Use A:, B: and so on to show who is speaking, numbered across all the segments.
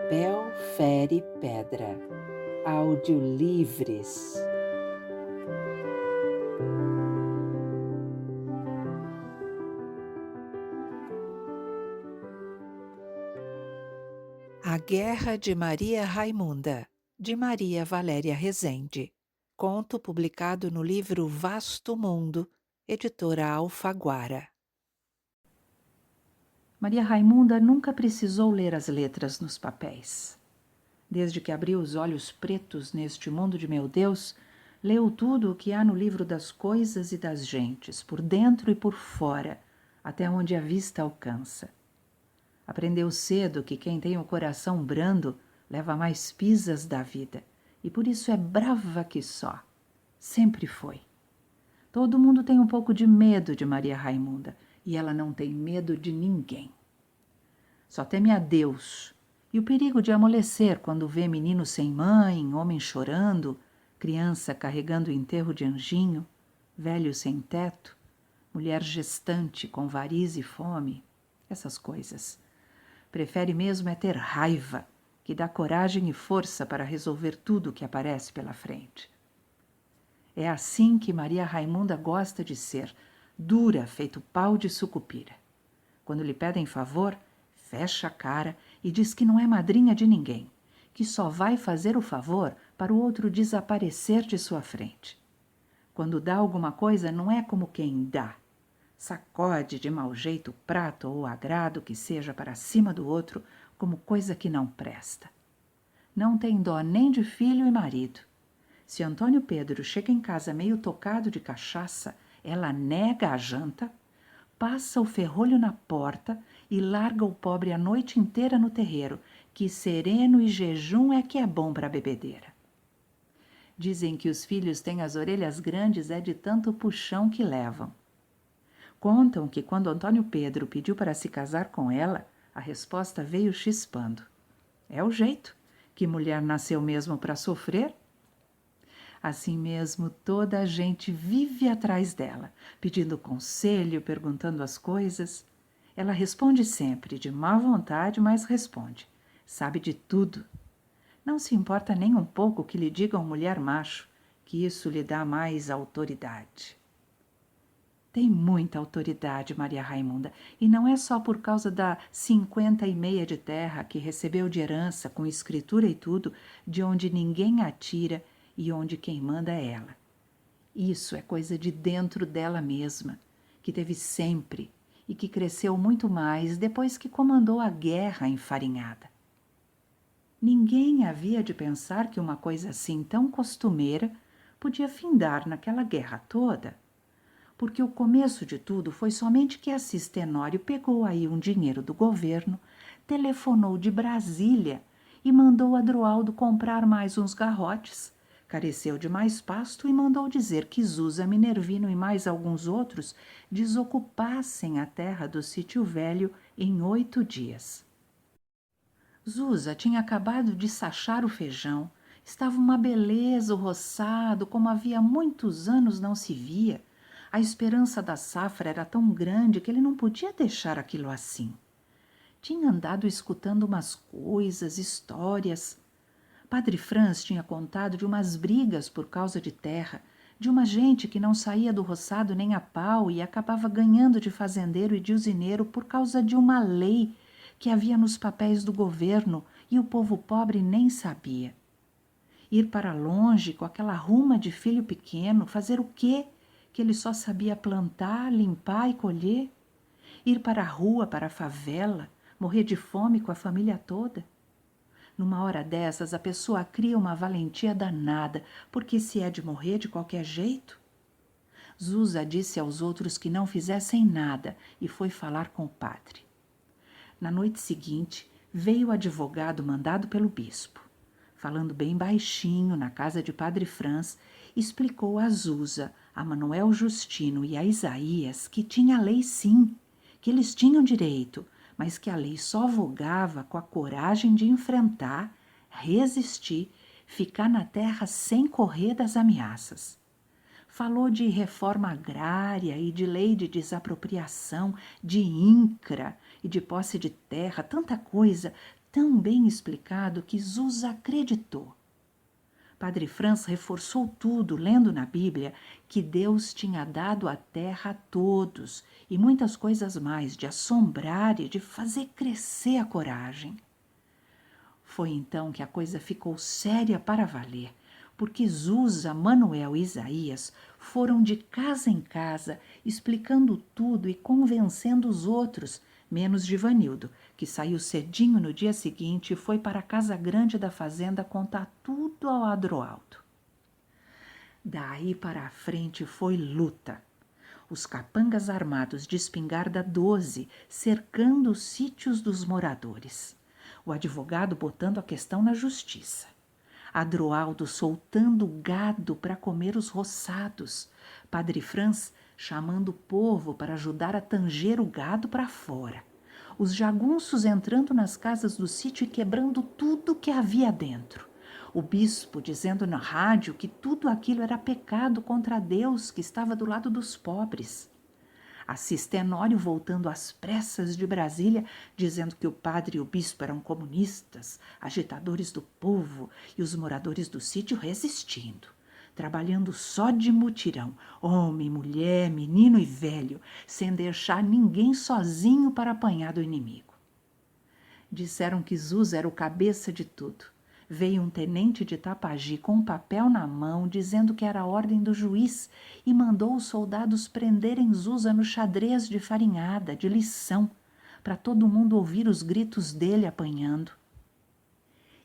A: Papel fere pedra. Audiolivres. A Guerra de Maria Raimunda, de Maria Valéria Rezende. Conto publicado no livro Vasto Mundo, editora Alfaguara.
B: Maria Raimunda nunca precisou ler as letras nos papéis. Desde que abriu os olhos pretos neste mundo de meu Deus, leu tudo o que há no livro das coisas e das gentes, por dentro e por fora, até onde a vista alcança. Aprendeu cedo que quem tem o coração brando leva mais pisas da vida, e por isso é brava que só. Sempre foi. Todo mundo tem um pouco de medo de Maria Raimunda, e ela não tem medo de ninguém. Só teme a Deus e o perigo de amolecer quando vê menino sem mãe, homem chorando, criança carregando o enterro de anjinho, velho sem teto, mulher gestante com variz e fome, essas coisas. Prefere mesmo é ter raiva, que dá coragem e força para resolver tudo o que aparece pela frente. É assim que Maria Raimunda gosta de ser, dura feito pau de sucupira. Quando lhe pedem favor, fecha a cara e diz que não é madrinha de ninguém, que só vai fazer o favor para o outro desaparecer de sua frente. Quando dá alguma coisa, não é como quem dá. Sacode de mau jeito o prato ou o agrado que seja para cima do outro, como coisa que não presta. Não tem dó nem de filho e marido. Se Antônio Pedro chega em casa meio tocado de cachaça, ela nega a janta, passa o ferrolho na porta e larga o pobre a noite inteira no terreiro, que sereno e jejum é que é bom para a bebedeira. Dizem que os filhos têm as orelhas grandes é de tanto puxão que levam. Contam que quando Antônio Pedro pediu para se casar com ela, a resposta veio chispando. É o jeito, que mulher nasceu mesmo para sofrer. Assim mesmo, toda a gente vive atrás dela, pedindo conselho, perguntando as coisas. Ela responde sempre, de má vontade, mas responde. Sabe de tudo. Não se importa nem um pouco que lhe digam mulher macho, que isso lhe dá mais autoridade. Tem muita autoridade, Maria Raimunda, e não é só por causa da 50 e meia de terra que recebeu de herança, com escritura e tudo, de onde ninguém atira e onde quem manda é ela. Isso é coisa de dentro dela mesma, que teve sempre e que cresceu muito mais depois que comandou a guerra enfarinhada. Ninguém havia de pensar que uma coisa assim tão costumeira podia findar naquela guerra toda, porque o começo de tudo foi somente que Assis Tenório pegou aí um dinheiro do governo, telefonou de Brasília e mandou Adroaldo comprar mais uns garrotes, careceu de mais pasto e mandou dizer que Zusa, Minervino e mais alguns outros desocupassem a terra do sítio velho em 8 dias. Zusa tinha acabado de sachar o feijão, estava uma beleza o roçado, como havia muitos anos não se via. A esperança da safra era tão grande que ele não podia deixar aquilo assim. Tinha andado escutando umas coisas, histórias. Padre Franz tinha contado de umas brigas por causa de terra, de uma gente que não saía do roçado nem a pau e acabava ganhando de fazendeiro e de usineiro por causa de uma lei que havia nos papéis do governo e o povo pobre nem sabia. Ir para longe com aquela ruma de filho pequeno, fazer o quê? Que ele só sabia plantar, limpar e colher? Ir para a rua, para a favela, morrer de fome com a família toda? Numa hora dessas, a pessoa cria uma valentia danada, porque se é de morrer de qualquer jeito? Zusa disse aos outros que não fizessem nada e foi falar com o padre. Na noite seguinte, veio o advogado mandado pelo bispo. Falando bem baixinho na casa de Padre Franz, explicou a Zusa, a Manuel Justino e a Isaías que tinha lei sim, que eles tinham direito, mas que a lei só vogava com a coragem de enfrentar, resistir, ficar na terra sem correr das ameaças. Falou de reforma agrária e de lei de desapropriação, de INCRA e de posse de terra, tanta coisa, tão bem explicado que Zuz acreditou. Padre Franz reforçou tudo, lendo na Bíblia que Deus tinha dado a terra a todos e muitas coisas mais, de assombrar e de fazer crescer a coragem. Foi então que a coisa ficou séria para valer, porque Zusa, Manuel e Isaías foram de casa em casa explicando tudo e convencendo os outros, menos Givanildo, que saiu cedinho no dia seguinte e foi para a casa grande da fazenda contar tudo ao Adroaldo. Daí para a frente foi luta. Os capangas armados de espingarda 12 cercando os sítios dos moradores. O advogado botando a questão na justiça. Adroaldo soltando gado para comer os roçados. Padre Franz chamando o povo para ajudar a tanger o gado para fora. Os jagunços entrando nas casas do sítio e quebrando tudo que havia dentro. O bispo dizendo na rádio que tudo aquilo era pecado contra Deus que estava do lado dos pobres. Assis Tenório voltando às pressas de Brasília, dizendo que o padre e o bispo eram comunistas, agitadores do povo e os moradores do sítio resistindo, trabalhando só de mutirão, homem, mulher, menino e velho, sem deixar ninguém sozinho para apanhar do inimigo. Disseram que Zuz era o cabeça de tudo. Veio um tenente de Tapagi com um papel na mão, dizendo que era a ordem do juiz, e mandou os soldados prenderem Zusa no xadrez de farinhada, de lição, para todo mundo ouvir os gritos dele apanhando.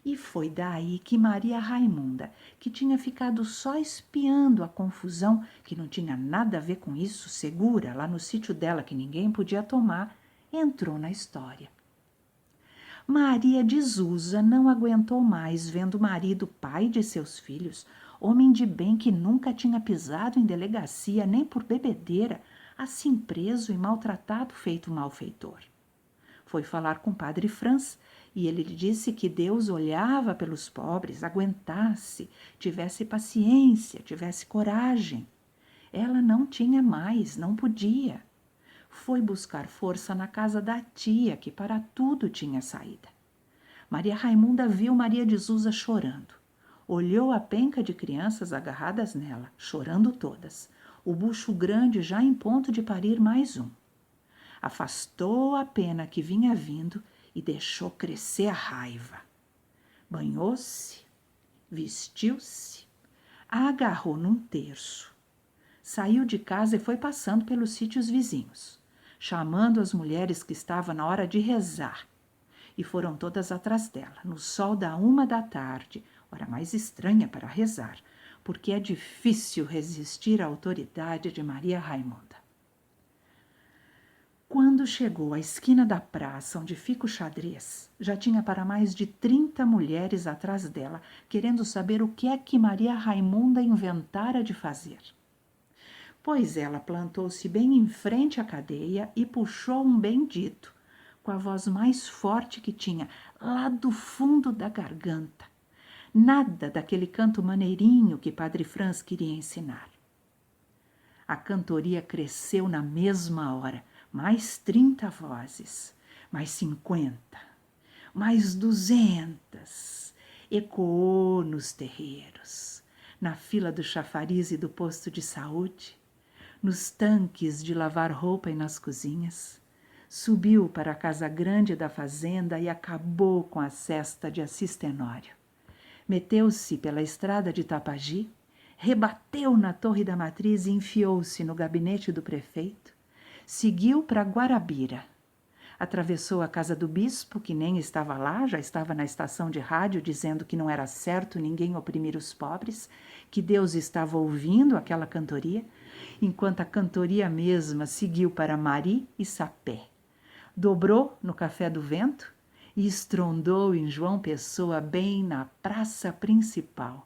B: E foi daí que Maria Raimunda, que tinha ficado só espiando a confusão, que não tinha nada a ver com isso, segura, lá no sítio dela que ninguém podia tomar, entrou na história. Maria de Zusa não aguentou mais vendo o marido, pai de seus filhos, homem de bem que nunca tinha pisado em delegacia nem por bebedeira, assim preso e maltratado feito malfeitor. Foi falar com o padre Franz e ele lhe disse que Deus olhava pelos pobres, aguentasse, tivesse paciência, tivesse coragem. Ela não tinha mais, não podia. Foi buscar força na casa da tia, que para tudo tinha saída. Maria Raimunda viu Maria de Zusa chorando. Olhou a penca de crianças agarradas nela, chorando todas. O bucho grande já em ponto de parir mais um. Afastou a pena que vinha vindo e deixou crescer a raiva. Banhou-se, vestiu-se, agarrou num terço. Saiu de casa e foi passando pelos sítios vizinhos, chamando as mulheres que estavam na hora de rezar. E foram todas atrás dela, no sol da 1 da tarde, hora mais estranha para rezar, porque é difícil resistir à autoridade de Maria Raimunda. Quando chegou à esquina da praça onde fica o xadrez, já tinha para mais de 30 mulheres atrás dela, querendo saber o que é que Maria Raimunda inventara de fazer. Pois ela plantou-se bem em frente à cadeia e puxou um bendito, com a voz mais forte que tinha, lá do fundo da garganta. Nada daquele canto maneirinho que Padre Franz queria ensinar. A cantoria cresceu na mesma hora, mais 30 vozes, mais 50, mais 200. Ecoou nos terreiros, na fila do chafariz e do posto de saúde, nos tanques de lavar roupa e nas cozinhas. Subiu para a casa grande da fazenda e acabou com a cesta de Assis Tenório. Meteu-se pela estrada de Tapagi, rebateu na Torre da Matriz e enfiou-se no gabinete do prefeito. Seguiu para Guarabira. Atravessou a casa do bispo, que nem estava lá, já estava na estação de rádio dizendo que não era certo ninguém oprimir os pobres, que Deus estava ouvindo aquela cantoria, enquanto a cantoria mesma seguiu para Mari e Sapé. Dobrou no Café do Vento e estrondou em João Pessoa, bem na praça principal.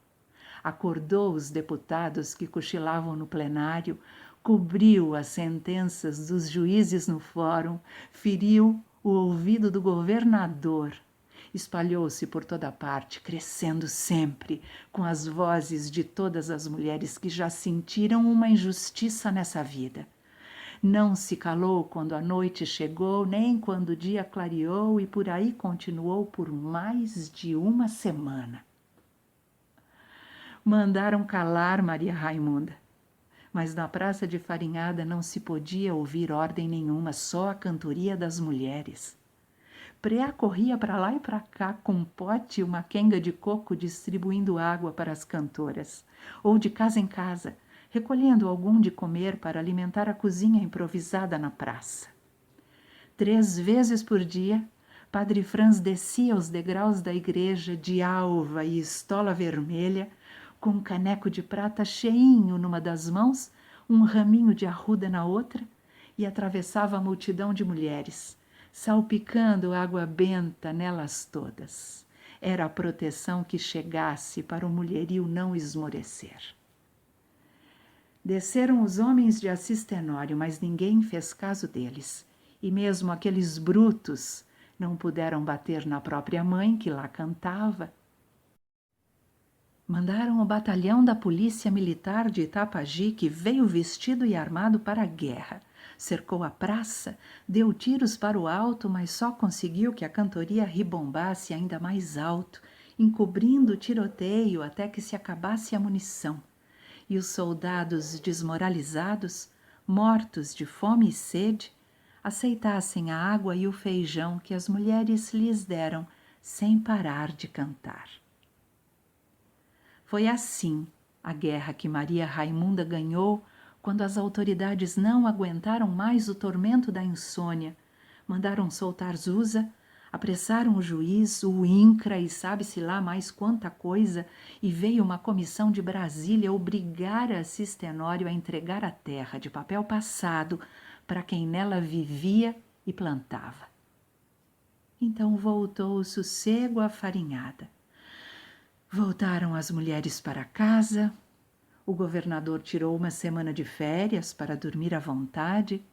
B: Acordou os deputados que cochilavam no plenário, cobriu as sentenças dos juízes no fórum, feriu o ouvido do governador. Espalhou-se por toda parte, crescendo sempre, com as vozes de todas as mulheres que já sentiram uma injustiça nessa vida. Não se calou quando a noite chegou, nem quando o dia clareou, e por aí continuou por mais de uma semana. Mandaram calar Maria Raimunda, mas na praça de Farinhada não se podia ouvir ordem nenhuma, só a cantoria das mulheres. Preá corria para lá e para cá com um pote e uma quenga de coco distribuindo água para as cantoras, ou de casa em casa, recolhendo algum de comer para alimentar a cozinha improvisada na praça. 3 vezes por dia, Padre Franz descia os degraus da igreja de alva e estola vermelha, com um caneco de prata cheinho numa das mãos, um raminho de arruda na outra, e atravessava a multidão de mulheres, salpicando água benta nelas todas. Era a proteção que chegasse para o mulherio não esmorecer. Desceram os homens de Assis Tenório, mas ninguém fez caso deles. E mesmo aqueles brutos não puderam bater na própria mãe, que lá cantava. Mandaram o batalhão da Polícia Militar de Itapagi, que veio vestido e armado para a guerra. Cercou a praça, deu tiros para o alto, mas só conseguiu que a cantoria ribombasse ainda mais alto, encobrindo o tiroteio até que se acabasse a munição. E os soldados desmoralizados, mortos de fome e sede, aceitassem a água e o feijão que as mulheres lhes deram sem parar de cantar. Foi assim a guerra que Maria Raimunda ganhou quando as autoridades não aguentaram mais o tormento da insônia. Mandaram soltar Zusa, apressaram o juiz, o INCRA e sabe-se lá mais quanta coisa, e veio uma comissão de Brasília obrigar a Assis Tenório a entregar a terra de papel passado para quem nela vivia e plantava. Então voltou o sossego à Farinhada. Voltaram as mulheres para casa, o governador tirou uma semana de férias para dormir à vontade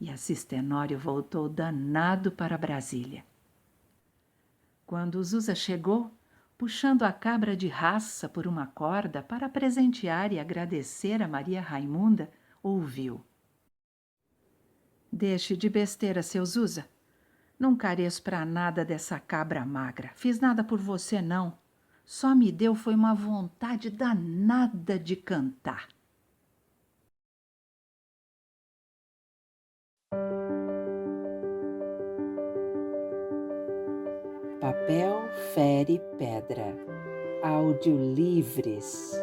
B: e Assis Tenório voltou danado para Brasília. Quando Zusa chegou, puxando a cabra de raça por uma corda para presentear e agradecer a Maria Raimunda, ouviu: "Deixe de besteira, seu Zusa. Não careço para nada dessa cabra magra. Fiz nada por você, não. Só me deu foi uma vontade danada de cantar."
A: Papel fere pedra. Audiolivres.